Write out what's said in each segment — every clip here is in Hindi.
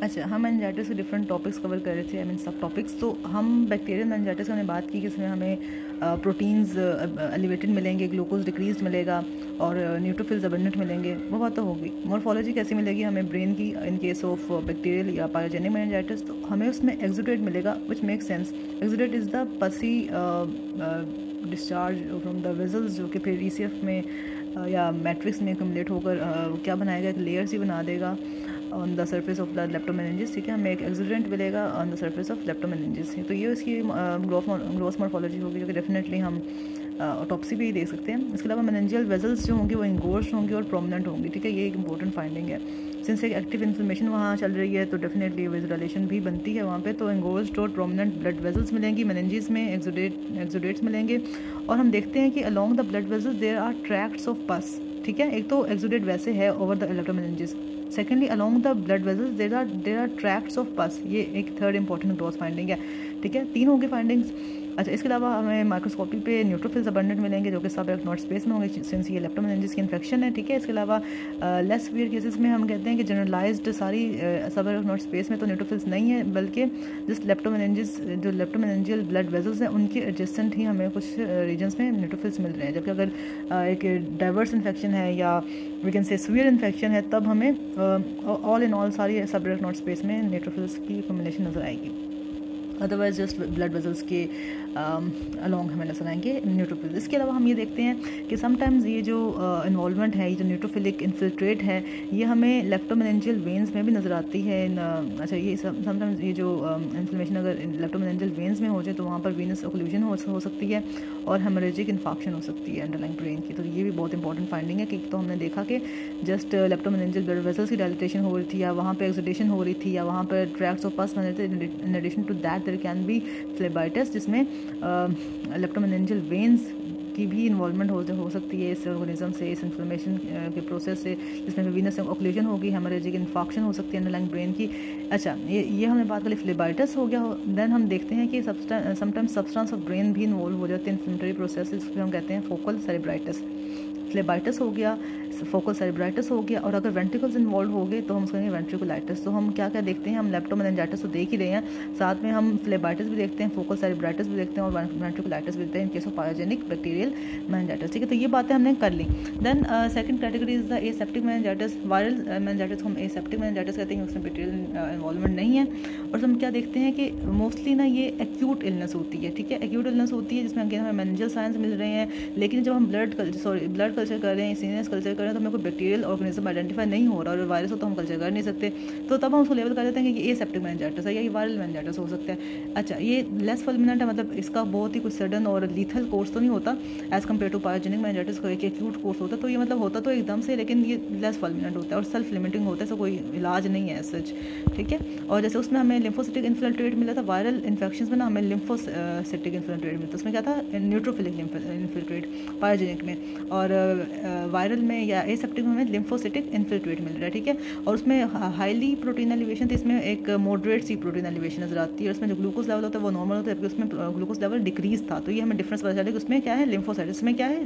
अच्छा, हम मेनिंजाइटिस के डिफरेंट टॉपिक्स कवर कर रहे थे, आई मीन सब टॉपिक्स। तो हम बैक्टीरियल मेनिंजाइटिस हमने बात की कि इसमें हमें प्रोटीन्स एलिवेटेड मिलेंगे, ग्लूकोज डिक्रीज मिलेगा और न्यूट्रोफिल्स अबंडेंट मिलेंगे, वो बात तो होगी। मॉर्फोलॉजी कैसी मिलेगी हमें ब्रेन की इन केस ऑफ बैक्टीरियल या पायोजेनिक मेनिंजाइटिस? तो हमें उसमें एक्सुडेट मिलेगा, which make sense. Exudate is the पसी डिस्चार्ज फ्रॉम द वेजल्स, जो कि फिर ECF में या मैट्रिक्स में कम्युलेट होकर क्या बनाएगा, एक लेयर सी बना देगा on the surface of the leptomeninges. ठीक है, हमें एक एक्सुडेंट मिलेगा on the surface of leptomeninges. तो ये इसकी ग्रोस मॉर्फोलॉजी होगी, जो कि डेफिनेटली हम ऑटोप्सी भी देख सकते हैं। इसके अलावा मेनिंजियल वेजल्स जो होंगे वो इंगोर्स्ड होंगे और प्रोमिनेंट होंगी। ठीक है, ये एक इंपॉर्टेंट फाइंडिंग है। सिंस एक एक्टिव इन्फ्लेमेशन वहाँ चल रही है तो डेफिनेटली विजुअलाइजेशन भी बनती है वहाँ पे। तो इंगोर्स्ड और प्रोमिनेंट ब्लड वेजल्स मिलेंगी मेनिंजिस में, एक्सुडेट्स मिलेंगे। और हम देखते हैं कि along the blood vessels there are tracts of pus. ठीक है, एक तो एक्सुडेट वैसे है over the leptomeninges, secondly along the blood vessels there are tracts of pus. ये एक थर्ड इंपॉर्टेंट ग्रोथ फाइंडिंग है। ठीक है, 3 होंगी फाइंडिंग्स। अच्छा, इसके अलावा हमें माइक्रोस्कोपी पे न्यूट्रोफिल्स अबंडेंट मिलेंगे, जो कि सब नॉट स्पेस में होंगे सिंस ये लेप्टोमेनिंजिस की इन्फेक्शन है। ठीक है, इसके अलावा लेस सीवियर केसेस में हम कहते हैं कि जनरलाइज्ड सारी सब नॉट स्पेस में तो न्यूट्रोफिल्स नहीं है, बल्कि जस्ट लेप्टोमेनिंजिस जो लेप्टोमेनिंजियल ब्लड वेजल्स हैं उनके एडजेसेंट ही हमें कुछ रीजन्स में न्यूट्रोफिल्स मिल रहे हैं। जबकि अगर एक डाइवर्स इन्फेक्शन है या we can say severe infection है, तब हमें ऑल इन ऑल सारी सब नॉट स्पेस में न्यूट्रोफिल्स की कॉम्बिनेशन नज़र आएगी। अदरवाइज जस्ट ब्लड वेजल्स के अलोंग हमें नजर आएंगे न्यूट्रोफिल्स। इसके अलावा हम ये देखते हैं कि समटाइम्स ये जो इन्वॉल्वमेंट है, ये जो न्यूट्रोफिलिक इन्फिल्ट्रेट है, ये हमें लेप्टोमेनिंजियल वेन्स में भी नज़र आती है। अच्छा, ये समटाइम्स ये जो इन्फ्लेमेशन अगर लेप्टोमेनिंजियल वेन्स में हो जाए तो वहाँ पर वीनस ओक्लूजन हो सकती है और हेमोरेजिक इन्फेक्शन हो सकती है अंडरलाइंग ब्रेन की। तो ये भी बहुत इंपॉर्टेंट फाइंडिंग है कि तो हमने देखा कि जस्ट लेप्टोमेनिंजियल ब्लड वेजल्स की डायलिटेशन हो रही थी या वहाँ पर एक्सुडेशन हो रही थी या वहाँ पर ट्रैक्ट्स ऑफ पस बन रहे थे। In addition to that there can be phlebitis, जिसमें लेप्टोमेनिंजियल वेन्स की भी इन्वॉल्वमेंट हो सकती है इस ऑर्गेनिज्म से, इस इन्फ्लेमेशन के प्रोसेस से, जिसमें वीनस ओक्लूजन होगी, हेमोरेजिक इन्फेक्शन हो सकती है अंडरलाइंग ब्रेन की। अच्छा, ये हमने बात करी फ्लेबाइटिस हो गया। देन हम देखते हैं कि समटाइम्स सब्सटेंस ऑफ ब्रेन भी इन्वॉल्व हो जाते हैं इन्फ्लेमेटरी प्रोसेस, इसको हम कहते हैं फोकल सेरेब्राइटिस। फ्लेबाइटिस हो गया, फोकल सेरेब्राइटिस हो गया, और अगर वेंट्रिकल्स इन्वॉल्व हो गए तो हम उसको कहेंगे वेंट्रिकुलाइटिस। तो हम क्या क्या देखते हैं, हम लेप्टोमेनिंजाइटिस तो देख ही रहे हैं, साथ में हम फ्लेबाइटिस भी देखते हैं, फोकल सेरेब्राइटिस भी देखते हैं और वेंट्रिकुलाइटिस भी देखते हैं in case of pyogenic bacterial meningitis. ठीक है, तो ये बातें हमने कर ली। Then second category is the aseptic meningitis. Viral meningitis को हम एसेप्टिक मेनिंजाइटिस कहते हैं, उसमें बैक्टीरियल इन्वॉल्वमेंट नहीं है। और हम क्या देखते हैं कि मोस्टली ना ये एक्यूट इलनेस होती है। ठीक है, एक्यूट इलनेस होती है जिसमें अगेन हमें मेनिंजियल साइंस मिल रहे हैं, लेकिन जब हम ब्लड कल्चर कर रहे हैं, सीनियस कल्चर कर रहे हैं, तो हमें कोई बैक्टीरियल ऑर्गेनिज्म आइडेंटिफाई नहीं हो रहा और वायरस हो तो हम कल्चर कर नहीं सकते, तो तब हम उसको लेवल कर देते हैं कि ये एसेप्टिक मेनिंजाइटिस है या ये वायरल मेनिंजाइटिस हो सकता है। अच्छा, ये लेस फुलमिनेंट है, मतलब इसका बहुत ही कुछ सडन और लीथल कोर्स तो नहीं होता as compared to pyogenic meningitis का एक एक्यूट कोर्स होता है। तो ये मतलब होता तो एकदम से, लेकिन ये लेस फुलमिनेंट होता है और सेल्फ लिमिटिंग होता है, सो कोई इलाज नहीं है सच। ठीक है, और जैसे उसमें हमें लिम्फोसिटिक इन्फिल्ट्रेट मिला था, वायरल इन्फेक्शन में ना हमें लिम्फोसिटिक इन्फिल्ट्रेट मिलता है, उसमें क्या था न्यूट्रोफिलिक इन्फिल्ट्रेट पायोजेनिक में, और वायरल में या एसेप्टिक में हमें लिम्फोसिटिक इन्फिल्ट्रेट मिल रहा है। ठीक है, और उसमें हाईली प्रोटीन एलिवेशन थी, इसमें एक मॉडरेट सी प्रोटीन एलिवेशन नजर आती है, और उसमें जो ग्लूकोज लेवल होता है वो नॉर्मल होता है, जबकि उसमें ग्लूकोज लेवल डिक्रीज था। तो ये हमें डिफरेंस पता चला कि उसमें क्या है लिम्फोसाइट, उसमें क्या है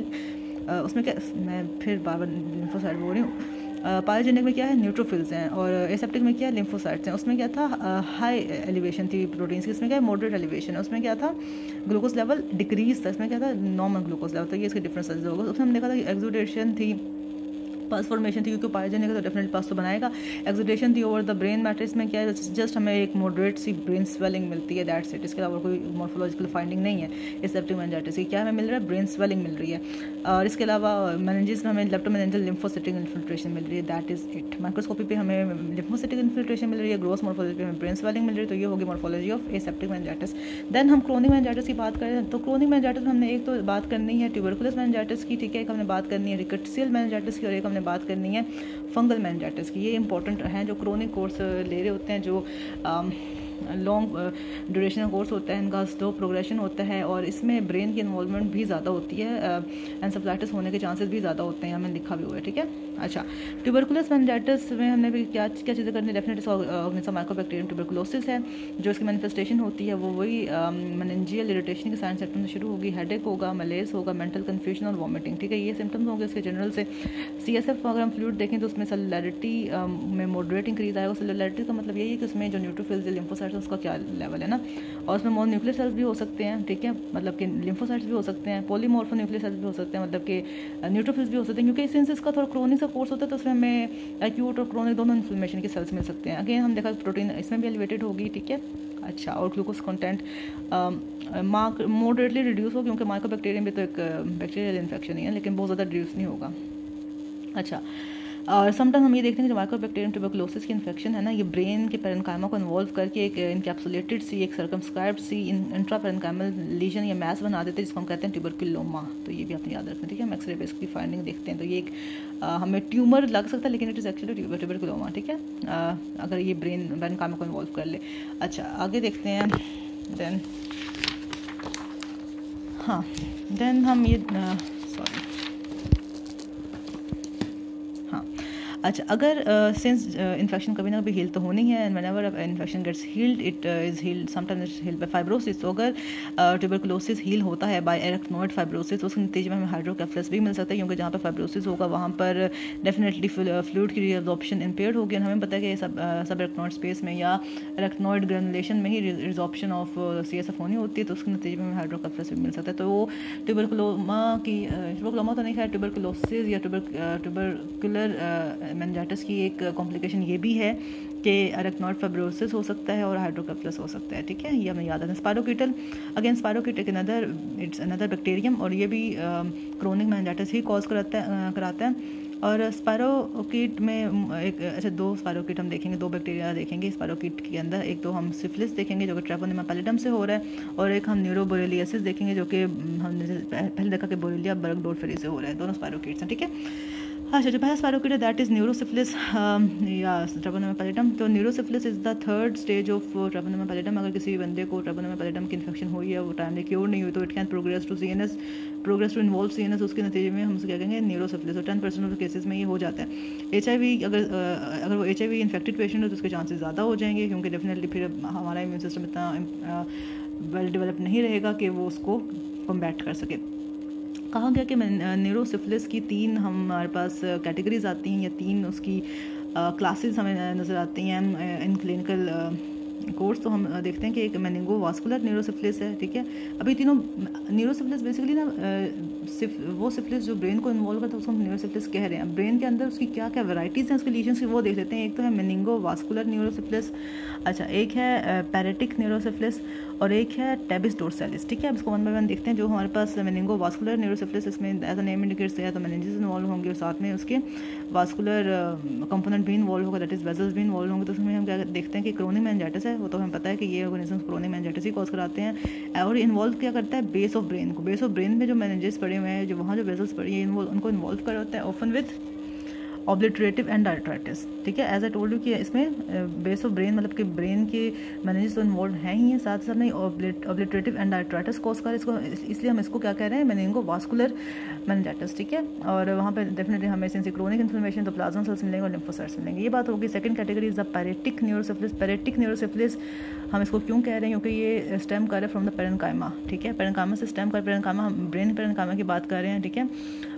उसमें क्या, मैं फिर बार बार लिम्फोसाइट बोल रही हूँ। पायोजेनिक में क्या है न्यूट्रोफिल्स हैं, और एसेप्टिक में क्या है लिम्फोसाइट्स हैं। उसमें क्या था हाई एलिवेशन थी प्रोटीन्स की, इसमें क्या है मॉडरेट एलिवेशन है। उसमें क्या था ग्लूकोज लेवल डिक्रीज था, इसमें क्या था नॉर्मल ग्लूकोज लेवल। तो ये इसके डिफरेंस होगा। उसमें हमने देखा था कि एक्सुडेशन थी, पस फॉर्मेशन थी, क्योंकि पायोजेनिक है तो डेफिनेटली पस तो बनाएगा। एक्सुडेशन थी ओवर द ब्रेन मैट्रिक्स में क्या है जस्ट हमें एक मॉडरेट सी ब्रेन स्वेलिंग मिलती है, दैट्स इट। इसके अलावा कोई मॉर्फोलॉजिकल फाइंडिंग नहीं है एसेप्टिक मेनिंजाइटिस की। क्या हमें मिल रहा है ब्रेन स्वेलिंग मिल रही है, और इसके अलावा मेनिंजिस में हमें लेप्टोमेनिंजियल लिम्फोसिटिक इन्फिल्ट्रेशन मिल रही है, दैट इज इट। माइक्रोस्कोपी पे हमें लिम्फोसिटिक इन्फिल्ट्रेशन मिल रही है, ग्रोस मॉर्फोलॉजी पे हमें ब्रेन स्वेलिंग मिल रही है। तो ये होगी morphology of aseptic meningitis. Then हम क्रोनिक मेनिंजाइटिस की बात करें तो क्रोनिक मेनिंजाइटिस में हमने एक तो बात करनी है ट्यूबरकुलस मेनिंजाइटिस की, ठीक है, एक हमने बात करनी है रिकेट्सियल मेनिंजाइटिस की, और एक हमने बात करनी है फंगल मेनिंजाइटिस की। ये इंपॉर्टेंट हैं जो क्रोनिक कोर्स ले रहे होते हैं, जो लॉन्ग ड्यूरेशन का कोर्स होता है, इनका स्लो प्रोग्रेशन होता है, और इसमें ब्रेन की इन्वॉल्वमेंट भी ज़्यादा होती है, एंसेफेलाइटिस होने के चांसेस भी ज़्यादा होते हैं, हमें लिखा भी हुआ है। ठीक है, अच्छा, ट्यूबरकुलस मेनिंजाइटिस में हमने भी क्या क्या चीज़ें करनी, डेफिनेटली ऑर्गेनिज्म माइकोबैक्टीरियम ट्यूबरकुलोसिस है, जो इसकी मैनिफेस्टेशन होती है वो वही मेनिंजियल इरिटेशन के साइन सिम्टम से शुरू होगी, हेडेक होगा, मलेस होगा, मेंटल कन्फ्यूजन और वॉमिटिंग, ठीक है, ये सिम्टम्स होंगे इसके जनरल से। CSF अगर हम फ्लूइड देखें तो उसमें सेलुलैरिटी में मॉडरेट इंक्रीज आएगा। सेलुलैरिटी का मतलब यही है कि उसमें जो न्यूट्रोफिल्स लिम्फोसाइट्स उसका क्या लेवल है ना, और उसमें मोर न्यूक्लियर सेल्स भी हो सकते हैं, ठीक है, मतलब कि लिम्फोसाइट्स भी हो सकते हैं, पॉलीमॉर्फो न्यूक्लियर सेल्स भी हो सकते हैं, मतलब कि न्यूट्रोफिल्स भी हो सकते हैं, क्योंकि सिंस इसका थोड़ा क्रोनिक सा कोर्स होता है तो उसमें हमें एक्यूट और क्रोनिक दोनों इन्फ्लेमेशन के सेल्स मिल सकते हैं। अगेन हम देखा प्रोटीन इसमें भी एलिवेटेड होगी, ठीक है। अच्छा, और ग्लूकोज कंटेंट मॉडरेटली रिड्यूस हो, क्योंकि माइकोबैक्टीरियम भी तो एक बैक्टीरियल इन्फेक्शन ही है, लेकिन बहुत ज़्यादा रिड्यूस नहीं होगा। अच्छा, और समटाइम हम ये देखते हैं कि जो माइकोबैक्टीरियम ट्यूबरकुलोसिस की इन्फेक्शन है ना, ये ब्रेन के पेरेन्काइमा को इन्वॉल्व करके एक इनकैप्सुलेटेड सी, एक सर्कमस्क्राइब्ड सी इंट्रा पेरेन्काइमल लीजन या मैस बना देते हैं, जिसको हम कहते हैं ट्यूबरकुलोमा। तो ये भी आपने याद रखना, ठीक है। हम एक्सरे पे इसकी फाइंडिंग देखते हैं तो ये एक हमें ट्यूमर लग सकता है, लेकिन इट इज़ एक्चुअली ट्यूबरकुलोमा, ठीक है, अगर ये ब्रेन पेरेन्काइमा को इन्वॉल्व कर ले। अच्छा, आगे देखते हैं। देन हम ये अच्छा, अगर सिंस इन्फेक्शन कभी ना कभी हील तो होनी है, and whenever infection gets healed it is healed sometimes it's healed by fibrosis. तो अगर ट्यूबरकुलोसिस हील होता है बाय एरेक्नोइड फाइब्रोसिस, तो उसके नतीजे में हमें हाइड्रोकेफलस भी मिल सकता है, क्योंकि जहाँ पर फाइब्रोसिस होगा वहाँ पर डेफिनेटली फ्लूइड की रिजॉर्प्शन इम्पेयर्ड होगी। और हमें पता है कि सब एरेक्नोइड स्पेस में या एरेक्नोइड ग्रेनुलेशन में ही रिजॉर्प्शन ऑफ CSF होनी होती है, तो उसके नतीजे में हमें हाइड्रोकेफलस भी मिल सकता है। तो वो ट्यूबरकुलोमा तो नहीं है, ट्यूबरकुलोसिस या ट्यूबरकुलर मेनिंजाइटिस की एक कॉम्प्लिकेशन ये भी है कि एरेक्नोइड फाइब्रोसिस हो सकता है और हाइड्रोकेफलस हो सकता है, ठीक है, ये हमें याद है। स्पायरोकीटल, अगेन स्पायरोकीट इट्स अनदर बैक्टीरियम, और ये भी क्रोनिक मेनिंजाइटिस ही कॉज कराता है। और स्पायरोकीट में एक अच्छा 2 स्पायरोकीट हम देखेंगे, 2 बैक्टीरिया देखेंगे स्पायरोकीट के अंदर। एक तो हम सिफिलिस देखेंगे जो कि ट्रेपोनेमा पैलिडम से हो रहा है, और एक हम न्यूरोबोरेलियासिस देखेंगे जो कि हमने पहले देखा कि बोरेलिया बर्गडोर्फेरी से हो रहा है। दोनों स्पायरोकीट्स हैं, ठीक है। अच्छा, जो पहला स्पायरोकीट है दैट इज़ न्यूरोसिफिलिस या ट्रेपोनेमा पैलिडम। तो neurosyphilis is the third stage of Treponema pallidum. अगर किसी बंदे को ट्रेपोनेमा पैलिडम की इन्फेक्शन हुई है, वो टाइमली क्योर नहीं हुई, तो it can progress to involve CNS। उसके नतीजे में हम उसे क्या कहेंगे, न्यूरोसिफिलिस। और 10% ऑफ केसेस में ये हो जाता है। HIV, अगर वो HIV इन्फेक्टेड पेशेंट है तो उसके चांसेस ज़्यादा हो जाएंगे, क्योंकि डेफिनेटली फिर हमारा इम्यून सिस्टम इतना वेल डेवलप नहीं रहेगा कि वो उसको कॉम्बैट कर सके। कहा गया कि न्यूरोसिफिलिस की 3 हमारे पास कैटेगरीज आती हैं, या 3 उसकी क्लासेस हमें नज़र आती हैं इन क्लिनिकल कोर्स। तो हम देखते हैं कि एक मेनिंगो वास्कुलर न्यूरोसिफिलिस है, ठीक है। अभी तीनों न्यूरोसिफिलिस बेसिकली ना वो सिफिलिस जो ब्रेन को इन्वॉल्व करता है उसको हम न्यूरोसिफिलिस कह रहे हैं। ब्रेन के अंदर उसकी क्या क्या वैराइटीज़ हैं उसके लीजन्स की, वो देख लेते हैं। एक तो है मेनिंगो वास्कुलर न्यूरोसिफिलिस, अच्छा, एक है पैरेटिक न्यूरोसिफिलिस, और एक है टेबिस डोर्सालिस, ठीक है। अब इसको 1 बाय 1 देखते हैं। जो हमारे पास मेनिंगो वास्कुलर न्यूरोसिफिलिस, इसमें एज अ नेम इंडिकेट्स है तो मेनिंजेस इन्वॉल्व होंगे, और साथ में उसके वास्कुलर कंपोनेंट भी इन्वॉल्व होगा, दैट इज वेसल्स भी इन्वॉल्व होंगे। तो उसमें हम क्या देखते हैं कि क्रोनिक मेनिंजाइटिस है, वो तो हमें पता है कि ये ऑर्गेनिजम्स क्रोनिक मेनिंजाइटिस ही कॉज कराते हैं। और इन्वॉल्व क्या करता है, बेस ऑफ ब्रेन को। बेस ऑफ ब्रेन में जो मेनिंजेस पड़े हुए हैं, जो वहाँ जो वेसल्स पड़ी हैं, उनको इन्वॉल्व कर होता है ऑफन विद ऑब्लिटरेटिव एंडार्ट्राइटिस, ठीक है। एज आई टोल्ड यू कि इसमें बेस ऑफ ब्रेन मतलब कि ब्रेन के मेनिंजेस तो इन्वॉल्व हैं ही हैं, साथ साथ में ऑब्लिटरेटिव एंडार्ट्राइटिस कॉज कर, इसको इसलिए हम इसको क्या कह रहे हैं, मेनिंगो वास्कुलर मेनिंजाइटिस, ठीक है। और वहाँ पे डेफिनेटली हमें सिंस क्रोनिक इन्फ्लेमेशन तो प्लाज्मा सेल्स मिलेंगे और लिम्फोसाइट्स मिलेंगे, ये बात होगी। Second category is the paretic neurosyphilis. Paretic neurosyphilis हम इसको क्यों कह रहे हैं, क्योंकि ये स्टेम कर रहे हैं फ्रॉम द पेरेन्काइमा, ठीक है। पेरेन्काइमा से स्टेम कर, पेरेन्काइमा हम ब्रेन पेरेन्काइमा की बात कर रहे हैं, ठीक है।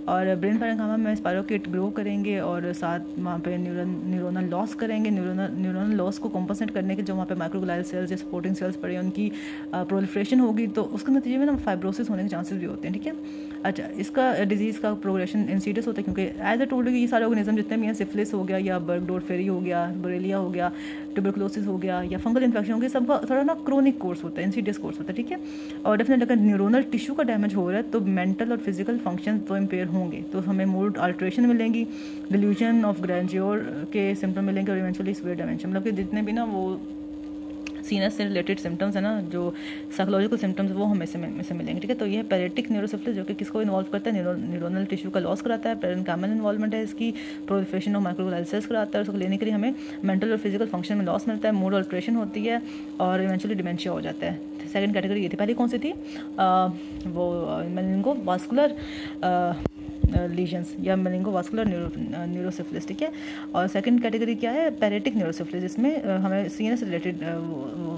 और ब्रेन पेरेन्काइमा में स्पायरोकीट ग्रो करेंगे, और साथ वहाँ पे न्यूरोनल लॉस करेंगे। न्यूरोनल लॉस को कॉम्पनसेट करने के जो वहाँ पे माइक्रोग्लियल सेल्स या सपोर्टिंग सेल्स पड़े हैं, उनकी प्रोलिफरेशन होगी, तो उसके नतीजे में ना फाइब्रोसिस होने के चांसेस भी होते हैं, ठीक है। अच्छा, इसका डिजीज़ का प्रोग्रेशन इंसीडियस होता है, क्योंकि एज ए टोल्ड ये सारे ऑर्गेनिज्म जितने भी हैं, सिफिलिस हो गया या बर्गडोर्फेरी हो गया, बोरेलिया हो गया, ट्यूबरकुलोसिस हो गया, या फंगल इन्फेक्शन हो गया, सबका थोड़ा ना क्रोनिक कोर्स होता है, इंसीडियस कोर्स होता है, ठीक है। और डेफिनेटली अगर न्यूरोनल टिश्यू का डैमेज हो रहा है तो मेंटल और फिजिकल फंक्शन तो इम्पेयर होंगे, तो हमें मूड अल्ट्रेशन मिलेंगी, डिल्यूजन ऑफ ग्रैंडियोर के सिम्टम मिलेंगे, और इवेंचुअली सीवियर डिमेंशिया। मतलब कि जितने भी ना वो सीनस से रिलेटेड सिम्टम्स है ना, जो साइकोलॉजिकल सिम्टम्स, वो हमें से मिलेंगे, ठीक है। तो ये पैरेटिक न्यूरोसिफिलिस जो कि किसको इन्वॉल्व करता है, न्यूरोनल टिश्यू का लॉस कराता है, पेरेन्काइमल इन्वॉल्वमेंट है इसकी, प्रोलिफरेशन ऑफ माइक्रोग्लियल सेल्स कराता है। उसको लेने के लिए हमें मेंटल और फिजिकल फंक्शन में लॉस मिलता है, मूड अल्ट्रेशन होती है, और इवेंचुअली डिमेंशिया हो जाता है। सेकंड कैटेगरी ये थी। पहली कौन सी थी, वो मेनिंगो वास्कुलर लीजन्स या मेनिंगोवास्कुलर न्यूरोसिफिलिस, ठीक है। और सेकंड कैटेगरी क्या है, पैरेटिक न्यूरोसिफिलिस, जिसमें हमें सीएनएस रिलेटेड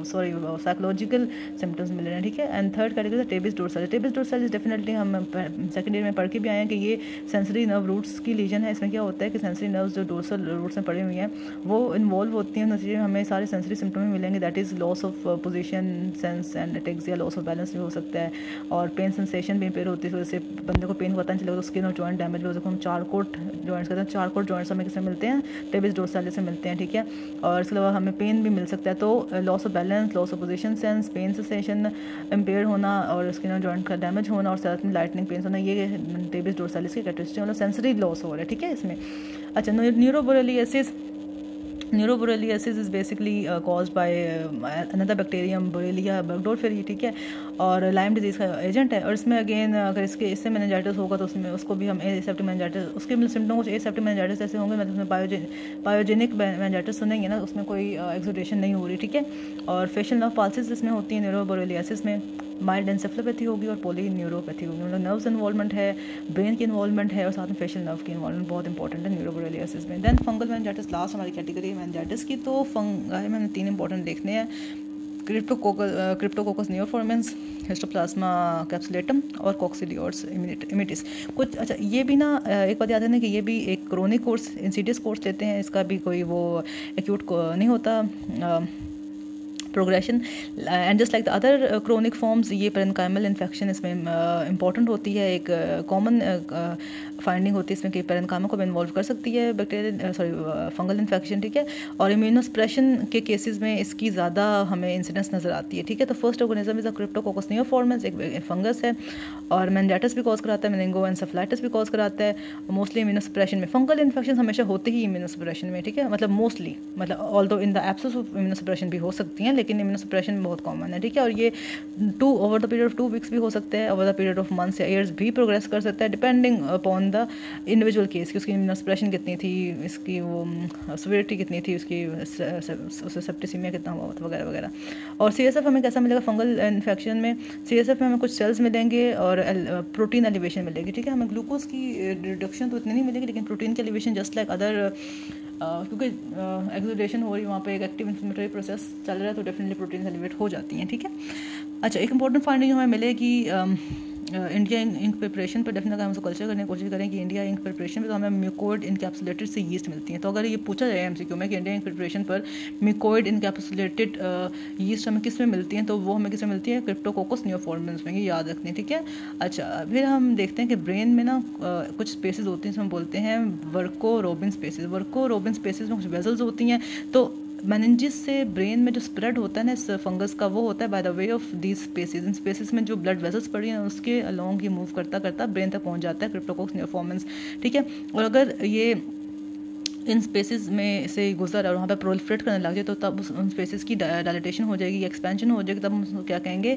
साइकोलॉजिकल सिम्टम्स मिल रहे हैं, ठीक है। एंड थर्ड कैटेगरी है टेबिस डोर्सालिस। टेबिस डोर्सालिस डेफिनेटली हम सेकंड ईयर में पढ़ के भी आए हैं कि ये सेंसरी नर्व रूट्स की लीजन है। इसमें क्या होता है कि सेंसरी नर्व्स जो डोर्सल रूट्स में पड़ी हुई हैं वो इन्वॉल्व होती हैं, नतीजे में हमें सारे सेंसरी सिम्टम मिलेंगे, that is loss of position sense and ataxia, loss of balance भी हो सकता है, और पेन सेंसेशन भी इम्पेयर होती है, वजह से बंदे को पेन पता नहीं चलेगा, तो स्किन और जॉइंट डैमेज हो सकता है। हम चारकोट जॉइंट्स कहते हैं, चारकोट जॉइंट्स हमें किससे मिलते हैं, टेबिस डोर्सालिस से मिलते हैं, ठीक है। और इसके अलावा हमें पेन भी मिल सकता है, तो loss of balance, loss of position sense, pain sensation empire होना और स्किन और जॉइंट का डैमेज होना और साथ में लाइटनिंग पेन होना, ये टेबिस डोर्सालिस की कैरेक्टरिस्टिक, मतलब सेंसरी लॉस हो रहा है, ठीक है इसमें। अच्छा, neuroborreliosis is basically caused by another bacterium Borrelia burgdorferi, ठीक है, और लाइम डिजीज़ का एजेंट है। और इसमें अगेन अगर इससे मेनिंजाइटिस होगा तो उसमें उसको भी हम एसेप्टिक मेनिंजाइटिस, उसके सिम्टम कुछ एसेप्टिक मेनिंजाइटिस ऐसे होंगे, मतलब उसमें पायोजेनिक मेनिंजाइटिस सुनेंगे ना, उसमें कोई एक्सुडेशन नहीं हो रही, ठीक है। और फेशियल नर्व पाल्सिस इसमें होती है न्यूरोबोरेलियासिस में, माइल्ड एंसेफेलोपैथी होगी और पॉली न्यूरोपैथी होगी, मतलब नर्व्स इन्वॉल्वमेंट है, ब्रेन की इन्वॉल्वमेंट है और साथ में फेशियल नर्व की इन्वॉल्वमेंट बहुत इंपॉर्टेंट है न्यूरोबोरेलियासिस में। देन फंगल मेनिंजाइटिस लास्ट हमारी कैटेगरी है मेनिंजाइटिस की। तो फंगाई में तीन इंपॉर्टेंट देखने हैं, क्रिप्टोकोकस नियोफॉर्मेंस, हिस्टोप्लाज्मा कैप्सुलेटम और कॉक्सीडियोइड्स इमिटिस। कुछ अच्छा ये भी ना एक बात याद है ना कि ये भी एक क्रोनिक कोर्स, इंसीडियस कोर्स लेते हैं, इसका भी कोई वो एक्यूट नहीं होता progression. And just like the other chronic forms, ये पेरेन्काइमल इन्फेक्शन इसमें इंपॉर्टेंट होती है, एक कॉमन फाइंडिंग होती है इसमें कि पेरेन्काइमा को भी इन्वॉल्व कर सकती है फंगल इन्फेक्शन, ठीक है। और इम्यूनोसप्रेशन के केसेस में इसकी ज़्यादा हमें इंसिडेंस नज़र आती है, ठीक है। तो first organism is a Cryptococcus neoformans, एक फंगस है और मेनिंजाइटिस भी कॉज कराता है, मेनिंगोएन्सेफलाइटिस भी कॉज कराता है, मोस्टली इम्यूनोसप्रेशन में। फंगल इन्फेक्शन हमेशा होते ही इम्यूनोसप्रेशन में, ठीक है, मतलब मोस्टली, मतलब although in the absence of immunosuppression भी हो सकती हैं, लेकिन इम्यूनोसप्रेशन में बहुत कॉमन है, ठीक है। और ये over the period of 2 weeks भी हो सकते हैं, over the period of months या ईयर्स भी प्रोग्रेस कर सकता है, depending upon the individual case कि उसकी इम्यूनोसप्रेशन कितनी थी, इसकी वो सिवियरिटी कितनी थी, उसकी सेप्टिसीमिया कितना हुआ वगैरह वगैरह। और CSF हमें कैसा मिलेगा फंगल इन्फेक्शन में, CSF में हमें कुछ सेल्स मिलेंगे और प्रोटीन एलिवेशन मिलेगी, ठीक है। हमें ग्लूकोज की रिडक्शन तो इतनी नहीं मिलेगी, लेकिन प्रोटीन की एलिवेशन जस्ट लाइक अदर, क्योंकि एक्सुडेशन हो रही है वहाँ पे, एक एक्टिव इन्फ्लेमेटरी प्रोसेस चल रहा है, तो डेफिनेटली प्रोटीन एलिवेट हो जाती हैं, ठीक है। अच्छा, एक इंपॉर्टेंट फाइंडिंग हमें मिलेगी इंडिया इंक प्रिपरेशन पर, डेफिनेटली हम उसको कल्चर करने की कोशिश करें कि इंडिया इंक प्रिपरेशन पर तो हमें म्यूकोइड इनकैप्सुलेटेड से यीस्ट मिलती है। तो अगर ये पूछा जाए MCQ में कि इंडिया इंक प्रिपरेशन पर म्यूकोइड इनकैप्सुलेटेड यीस्ट हमें किस में मिलती हैं, तो वो हमें किस में मिलती है, क्रिप्टोकोकस नियोफॉर्मेंस में, ये याद रखनी है, ठीक है। अच्छा, फिर हम देखते हैं कि ब्रेन में ना कुछ स्पेसेस होती हैं, जिसमें हम बोलते हैं Virgo Robin spaces. Virgo Robin spaces में कुछ वेजल्स होती हैं, तो मेनिंजिस से ब्रेन में जो स्प्रेड होता है ना इस फंगस का, वो होता है by the way of these spaces. In spaces में जो ब्लड वेसल्स पड़ी हैं उसके अलॉन्ग ये मूव करता करता ब्रेन तक पहुंच जाता है क्रिप्टोकोकस नियोफॉर्मेंस, ठीक है। और अगर ये इन स्पेसेस में से गुजर और वहाँ पर प्रोलिफरेट करने लग जाए, तो तब उन स्पेसेस की डायलेटेशन हो जाएगी, एक्सपेंशन हो जाएगी, तब हम उसको क्या कहेंगे,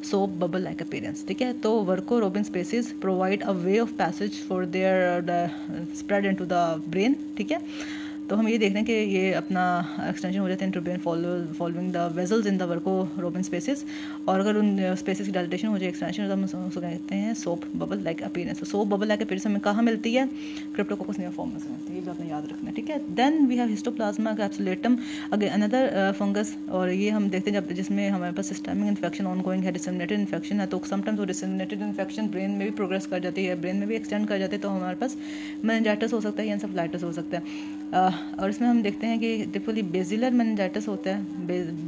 सोप बबल लाइक अपीयरेंस, ठीक है। तो Virgo Robin spaces provide a way of passage for their spread into the brain, ठीक है। तो हम ये देख रहे हैं कि ये अपना एक्सटेंशन हो जाता है into brain following the vessels in the Virchow Robin spaces, और अगर उन स्पेसेस की डायलेटेशन हो जाए, एक्सटेंशन, तो हम उसको कहते हैं सोप बबल लाइक अपीयरेंस। तो सोप बबल लाइक अपीयरेंस हमें कहाँ मिलती है, क्रिप्टोकोकस नियोफॉर्मेंस में, तो ये भी आपने याद रखना है, ठीक है। Then we have histoplasma capsulatum, again another fungus, और ये हम देखते हैं जब जिसमें हमारे पास सिस्टमिक इन्फेक्शन ऑनगोइंग है, डिसेमिनेटेड इन्फेक्शन है, तो समटाइम्स वो डिसेमिनेटेड इन्फेक्शन ब्रेन में भी प्रोग्रेस कर जाती है, ब्रेन में भी एक्सटेंड कर जाती है, तो हमारे पास मेनिंजाइटिस हो सकता है या एन्सेफेलाइटिस हो सकता है। और इसमें हम देखते हैं कि टिपिकली बेसिलर मेनिंजाइटिस होता है,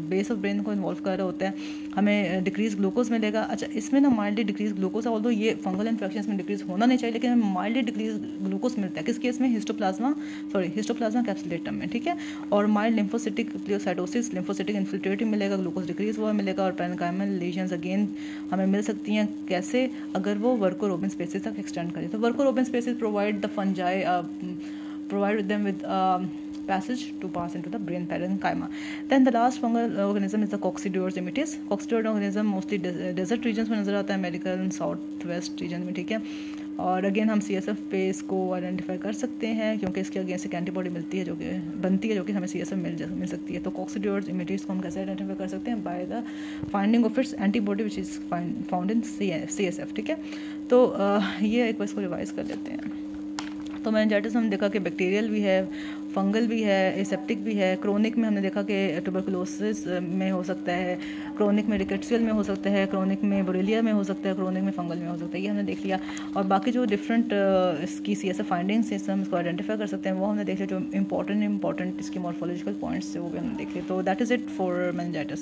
बेस ऑफ ब्रेन को इन्वॉल्व कर रहा होता है, हमें डिक्रीज ग्लूकोज मिलेगा। अच्छा, इसमें ना माइल्डली डिक्रीज ग्लूकोज है, ऑल्दो ये फंगल इन्फेक्शन में डिक्रीज होना नहीं चाहिए, लेकिन हमें माइल्डली डिक्रीज ग्लूकोज मिलता है, किस केस में, हिस्टोप्लाज्मा कैप्सुलेटम में, ठीक है। और माइल्ड लिम्फोसिटिक प्लियोसाइटोसिस, लिम्फोसिटिक इन्फिल्ट्रेटिव मिलेगा, ग्लूकोज डिक्रीज हुआ मिलेगा, और पेरेन्काइमल लीजन्स अगेन हमें मिल सकती हैं, कैसे, अगर वो वर्को रोबिन स्पेसेस तक एक्सटेंड करें। तो Virgo Robin spaces provide the fungi, provide them with passage to pass into the brain parenchyma. Then the last fungal organism is the Coccidioides immitis. Coccidioid organism mostly desert regions में नजर आता है, अमेरिकन साउथ वेस्ट रीजन में, ठीक है। और अगेन हम CSF पे इसको आइडेंटिफाई कर सकते हैं क्योंकि इसके अगेंस्ट एक एंटीबॉडी मिलती है जो कि बनती है, जो कि हमें CSF मिल सकती है। तो कॉक्सीडियोइड्स इमेजेस को हम कैसे आइडेंटिफाई कर सकते हैं? By the finding of its antibody which is found in CSF, ठीक है। तो ये एक बार इसको रिवाइज कर लेते हैं। तो मेनिंजाइटिस हमने देखा कि बैक्टीरियल भी है, फंगल भी है, एसेप्टिक भी है। क्रोनिक में हमने देखा कि ट्यूबरकुलोसिस में हो सकता है, क्रोनिक में रिकेट्सियल में हो सकता है, क्रोनिक में बोरेलिया में हो सकता है, क्रोनिक में फंगल में हो सकता है, ये हमने देख लिया। और बाकी जो डिफरेंट इसकी CSF फाइंडिंग्स हैं, हम इसको आइडेंटिफाई कर सकते हैं, वो हमने देख लिया। जो इंपॉर्टेंट इसकी मॉर्फोलॉजिकल पॉइंट्स थे वो भी हमने देख लिए। तो that is it for meningitis.